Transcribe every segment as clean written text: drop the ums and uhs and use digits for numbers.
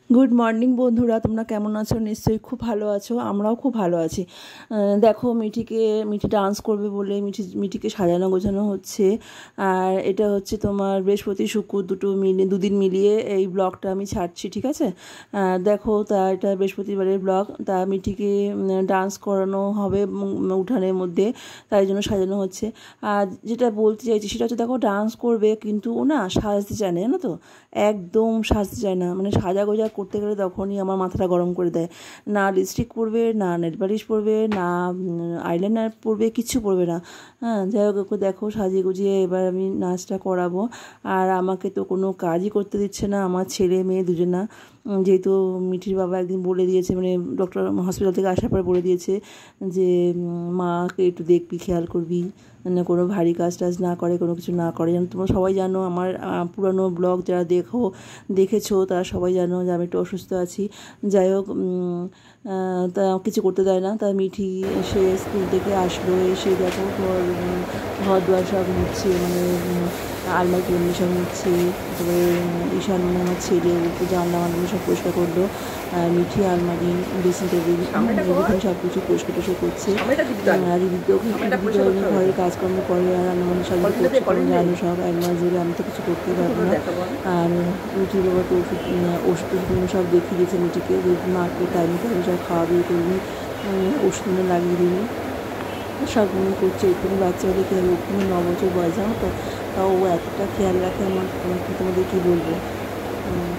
Good morning বন্ধুরা, তোমরা কেমন আছো? নিশ্চয়ই খুব ভালো আছো, আমরাও খুব ভালো আছি। দেখো মিঠি ডান্স করবে বলে মিঠিকে সাজানো গোছানো হচ্ছে। আর এটা হচ্ছে তোমার বৃহস্পতি শুক্র দুদিন মিলিয়ে এই ব্লগটা আমি ছাড়ছি, ঠিক আছে? দেখো, তা এটা বৃহস্পতিবারের ব্লগ। তা মিঠিকে ডান্স করানো হবে উঠানের মধ্যে, তাই জন্য সাজানো হচ্ছে। আর যেটা বলতে চাইছি সেটা হচ্ছে, দেখো ডান্স করবে কিন্তু ও না সাজতে চায় না, জানো তো? একদম সাজতে চায় না, মানে সাজা গোজা করতে গেলে তখনই আমার মাথাটা গরম করে দেয়। না লিপস্টিক পরবে, না নেল পালিশ পরবে, না আইলাইনার পরবে, কিচ্ছু পরবে না। হ্যাঁ, যাই হোক, ওকে দেখো সাজিয়ে গুজিয়ে এবার আমি নাচটা করাবো। আর আমাকে তো কোনো কাজই করতে দিচ্ছে না আমার ছেলে মেয়ে দুজনা। যেহেতু মিঠির বাবা একদিন বলে দিয়েছে, মানে ডক্টর হসপিটাল থেকে আসার পরে বলে দিয়েছে যে মাকে একটু দেখবি, খেয়াল করবি, মানে কোনো ভারী কাজ টাজ না করে, কোনো কিছু না করে। যেন তোমরা সবাই জানো, আমার পুরানো ব্লগ যারা দেখেছো তারা সবাই জানো যে আমি একটু অসুস্থ আছি। যাই হোক, তা কিছু করতে দেয় না। তা মিঠি সে স্কুল থেকে আসলো, এসে দেখো ঘর দুয়ার সব মুছছে, মানে আলমারি টালমারি সব মুছছে। তারপরে ঈশান আমার ছেলে একটু জানলা মানগুলো সব পরিষ্কার করলো। মিঠি আলমারি, ড্রেসিং টেবিল এগুলো সব কিছু পরিষ্কার টরিষ্কার করছে। আর দিদিও ঘরের কাজকর্ম করে, আর রান্নাবান্না সব জানো সব এক মাস ধরে আমি তো কিছু করতেই পারবো না। আর মিঠির বাবা তো ওষুধ সব দেখিয়ে দিয়েছে মিঠিকে, যে মাকে টাইমে সব খাওয়াবি করবি, ওষুধ লাগিয়ে দিবি, সবগুলো করছে। একটুখানি বাচ্চা হলে কী হবে, ওখানে 9 বছর বয়স, জানো তো? তাও ও এতটা খেয়াল রাখে আমার, তোমাদের কী বলবো।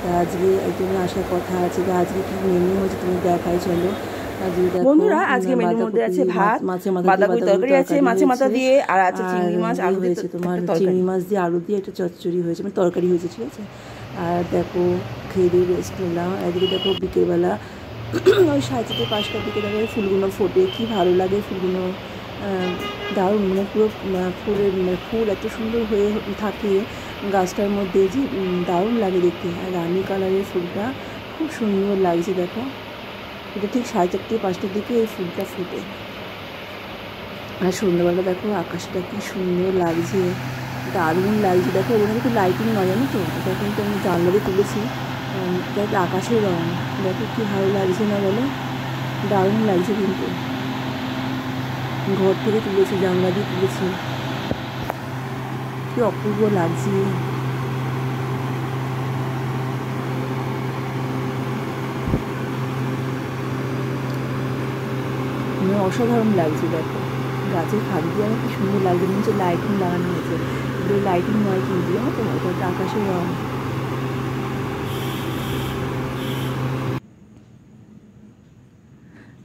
তা আজকে একজনের আসার কথা আছে, তা আজকে কী মেনু হয়েছে তুমি দেখাই চলো। বন্ধুরা, আজকে মেনুর মধ্যে আছে ভাত, বাঁধাকপি তরকারি আছে, মাছের মাথা দিয়ে, আর আছে চিংড়ি মাছ আলু দিয়ে হয়েছে, তোমার চিংড়ি মাছ দিয়ে আলু দিয়ে একটা চচ্চড়ি হয়েছে, মানে তরকারি হয়েছে, ঠিক আছে? আর দেখো খেয়ে দিয়ে রেস্ট নিলাম। একদিকে দেখো বিকেলবেলা ওই 4:30-5টার দিকে দেখো ফুলগুলো ফোটে, কী ভালো লাগে ফুলগুলো, দারুণ, মানে পুরো ফুল এত সুন্দর হয়ে থাকে গাছটার মধ্যে, যে দারুণ লাগে দেখতে। আর রানী কালারের ফুলটা খুব সুন্দর লাগছে, দেখো এটা ঠিক 4:30-5টার দিকে এই ফুলটা ফোটে। আর সন্ধ্যাবেলা দেখো আকাশটা কি সুন্দর লাগছে, দারুণ লাগছে। দেখো ওখানে কিন্তু লাইটিং নয়, জানো তো? এটা কিন্তু আমি জানলা দিয়ে তুলেছি, দেখ আকাশের রঙ, দেখো কি ভালো লাগছে না বলো? দারুণ লাগছে কিন্তু, ঘর থেকে তুলেছি, জানলা দিয়ে তুলেছি, কি অপূর্ব লাগছে। অসাধারণ লাগছে, দেখো গাছের ফাঁক দিয়ে আমার কি সুন্দর লাগছে, মনে হচ্ছে লাইটিং লাগানো হয়েছে। এগুলো লাইটিং নয় কিন্তু, জানো তো? এটা আকাশের রঙ।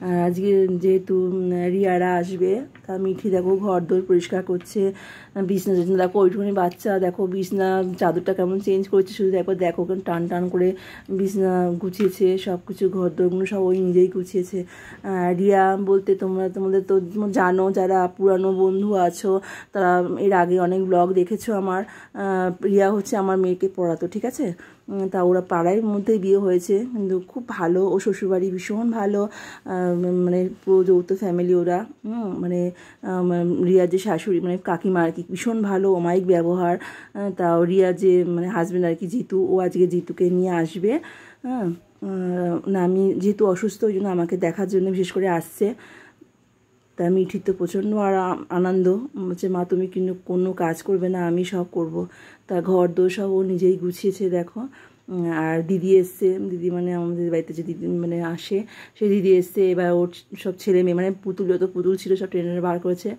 আর আজকে যেহেতু রিয়ারা আসবে, তা মিঠি দেখো ঘর দোর পরিষ্কার করছে, বিছনা দেখো ওইটুকুনি বাচ্চা, দেখো বিছনা চাদরটা কেমন চেঞ্জ করছে, শুধু দেখো দেখো কেমন টান টান করে বিছনা গুছিয়েছে, সব কিছু ঘর দোরগুলো সব ওই নিজেই গুছিয়েছে। রিয়া বলতে তোমাদের তো জানো, যারা পুরানো বন্ধু আছো তারা এর আগে অনেক ব্লগ দেখেছো আমার। রিয়া হচ্ছে আমার মেয়েকে পড়াতো, ঠিক আছে? তা ওরা পাড়ার মধ্যেই বিয়ে হয়েছে, কিন্তু খুব ভালো, ও শ্বশুরবাড়ি ভীষণ ভালো, মানে পুরো যৌথ ফ্যামিলি ওরা। মানে রিয়ার যে শাশুড়ি, মানে কাকিমা আর কি, ভীষণ ভালো, অমায়িক ব্যবহার। তাও রিয়া যে মানে হাজব্যান্ড আর কি, জিতু, ও আজকে জিতুকে নিয়ে আসবে। হ্যাঁ, না আমি যেহেতু অসুস্থ, ওই জন্য আমাকে দেখার জন্য বিশেষ করে আসছে। তা মিঠির তো প্রচণ্ড আনন্দ, হচ্ছে মা তুমি কিন্তু কোনো কাজ করবে না, আমি সব করব। তা ঘর দোর সব ও নিজেই গুছিয়েছে, দেখো। আর দিদি এসছে, দিদি মানে আমাদের বাড়িতে যে দিদি মানে আসে, সে দিদি এসছে। এবার ওর সব ছেলে মেয়ে, মানে যত পুতুল ছিল সব ট্রেনে বার করেছে,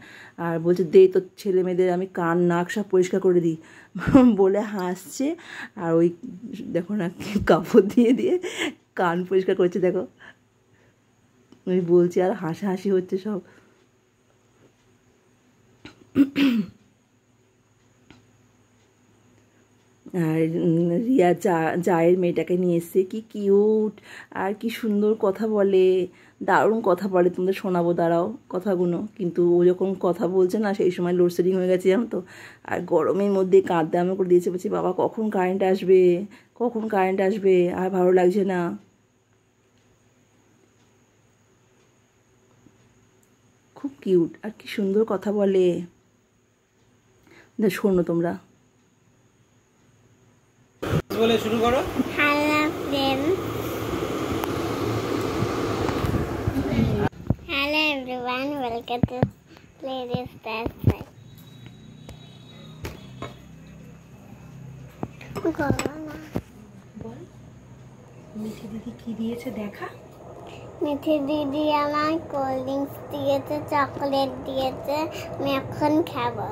আর বলছে দে তোর ছেলে মেয়েদের আমি কান নাক সব পরিষ্কার করে দিই বলে হাসছে। আর ওই দেখো না কাপড় দিয়ে দিয়ে কান পরিষ্কার করছে, দেখো ওই বলছে, আর হাসাহাসি হচ্ছে সব। আর রিয়া জায়ের মেয়েটাকে নিয়ে এসছে, কি কিউট আর কি সুন্দর কথা বলে, দারুণ কথা বলে। তোমাদের শোনাবো, দাঁড়াও কথাগুলো। কিন্তু ও যখন কথা বলছে না, সেই সময় লোডশেডিং হয়ে গেছে, জানো তো? আর গরমের মধ্যে কাঁদতে আমি করে দিয়েছে, বলছি বাবা কখন কারেন্ট আসবে, কখন কারেন্ট আসবে, আর ভালো লাগছে না। খুব কিউট আর কি সুন্দর কথা বলে, শোনো তোমরা। বলে শুরু করো। Hello friend, look at this lady's backpack. বল মিঠি দিদি কি দিয়েছে দেখা। মিঠি দিদি আমার কোল্ড ড্রিঙ্কস দিয়েছে, চকলেট দিয়েছে, আমি এখন খাবো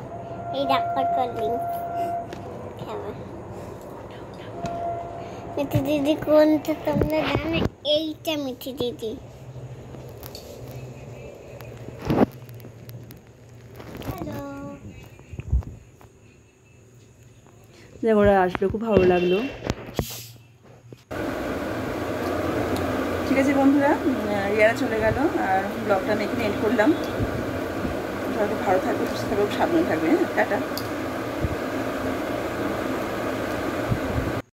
এই ডাক্তার কোল্ড ড্রিঙ্কস খাবো। মিঠি দিদি কোনটা তোমরা জানো? এইটা মিঠি দিদি। ওরা আসলো, খুব ভালো লাগলো। ঠিক আছে বন্ধুরা, রিয়ারা চলে গেল আর ব্লগটা আমি এখানে এন্ড করলাম। সবাই ভালো থাকবে, সুস্থ থাকবে, সাবধানে থাকবে। টাটা।